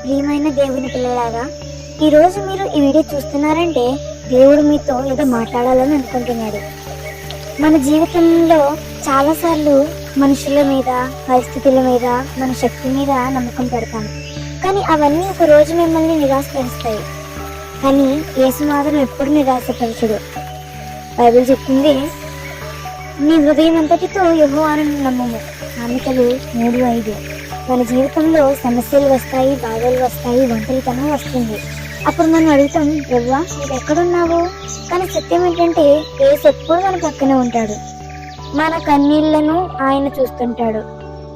ప్రియమైన దేవుని పిల్లలారా, ఈరోజు మీరు ఈ వీడియో చూస్తున్నారంటే దేవుడు మీతో ఏదో మాట్లాడాలని అనుకుంటున్నాడు. మన జీవితంలో చాలాసార్లు మనుషుల మీద, పరిస్థితుల మీద, మన శక్తి మీద నమ్మకం పెడతాం. కానీ అవన్నీ ఒక రోజు మిమ్మల్ని నిరాశపరుస్తాయి. కానీ యేసు మాత్రం ఎప్పుడు నిరాశపరచడు. బైబిల్ చెప్తుంది, నీ హృదయం అంతటితో యెహోవాను నమ్ముము. సామెతలు 3:5. మన జీవితంలో సమస్యలు వస్తాయి, బాధలు వస్తాయి, ఒంటరితనం వస్తుంది. అప్పుడు మనం అడుగుతాం, యెహోవా నువ్వు ఎక్కడున్నావు? కానీ సత్యం ఏంటంటే యేసు ఎప్పుడు మన పక్కనే ఉంటాడు. మన కన్నీళ్లను ఆయన చూస్తుంటాడు,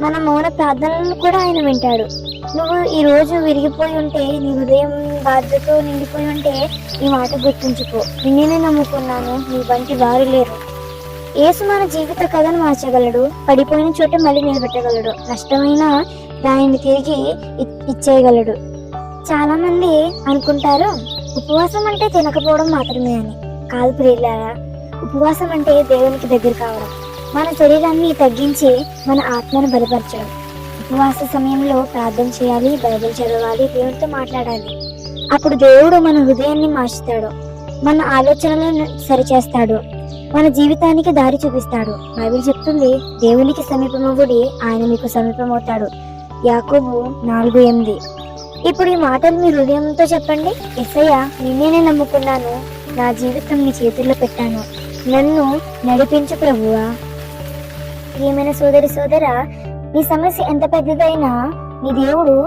మన మౌన ప్రార్థనలను కూడా ఆయన వింటాడు. నువ్వు ఈ రోజు విరిగిపోయి ఉంటే, నీ హృదయం బాధతో నిండిపోయి ఉంటే ఈ మాట గుర్తుంచుకో, నిన్నే నమ్ముకున్నాను, నీ వంటి వారు లేరు. యేసు మన జీవిత కథను మార్చగలడు. పడిపోయిన చోట మళ్ళీ నిలబెట్టగలడు. నష్టమైన దానిని తిరిగి ఇచ్చేయగలడు. చాలా మంది అనుకుంటారు ఉపవాసం అంటే తినకపోవడం మాత్రమే అని. కాదు ప్రియులారా, ఉపవాసం అంటే దేవునికి దగ్గర కావడం, మన శరీరాన్ని తగ్గించి మన ఆత్మను బలపరచడం. ఉపవాస సమయంలో ప్రార్థన చేయాలి, బైబిల్ చదవాలి, దేవుడితో మాట్లాడాలి. అప్పుడు దేవుడు మన హృదయాన్ని మార్చుతాడు, మన ఆలోచనలను సరిచేస్తాడు, మన జీవితానికి దారి చూపిస్తాడు. బైబిల్ చెప్తుంది, దేవునికి సమీపమవుడి, ఆయన మీకు సమీపమవుతాడు. యాకోబు 4:8. ఇప్పుడు ఈ మాటలు మీ హృదయంతో చెప్పండి. యేసయ్య, నిన్నే నమ్ముకున్నాను, నా జీవితం నీ చేతుల్లో పెట్టాను, నన్ను నడిపించు ప్రభువా. ప్రియమైన సోదరి సోదరా, నీ సమస్య ఎంత పెద్దదైనా నీ దేవుడు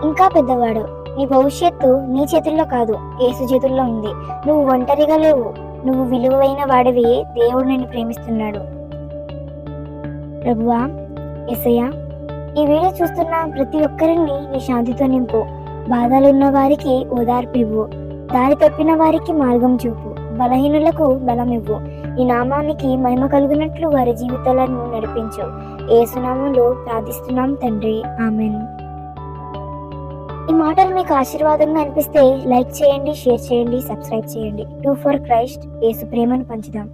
ఇంకా పెద్దవాడు. నీ భవిష్యత్తు నీ చేతుల్లో కాదు, యేసు చేతుల్లో ఉంది. నువ్వు ఒంటరిగా లేవు, నువ్వు విలువైన వాడివి. దేవుడు నిన్ను ప్రేమిస్తున్నాడు. ప్రభువా, యేసయ్య, ఈ వీడియో చూస్తున్న ప్రతి ఒక్కరిని నీ శాంతితో నింపు. బాధలున్న వారికి ఓదార్పు ఇవ్వు, దారి తప్పిన వారికి మార్గం చూపు, బలహీనులకు బలం ఇవ్వు. ఈ నామానికి మహిమ కలుగునట్లు వారి జీవితాలను నడిపించు. యేసు నామములో ప్రార్థిస్తున్నాం తండ్రి, ఆమేన్. ఈ మాటలు మీకు ఆశీర్వాదంగా అనిపిస్తే లైక్ చేయండి, షేర్ చేయండి, సబ్స్క్రైబ్ చేయండి. 2 for Christ, యేసు ప్రేమను పంచుదాం.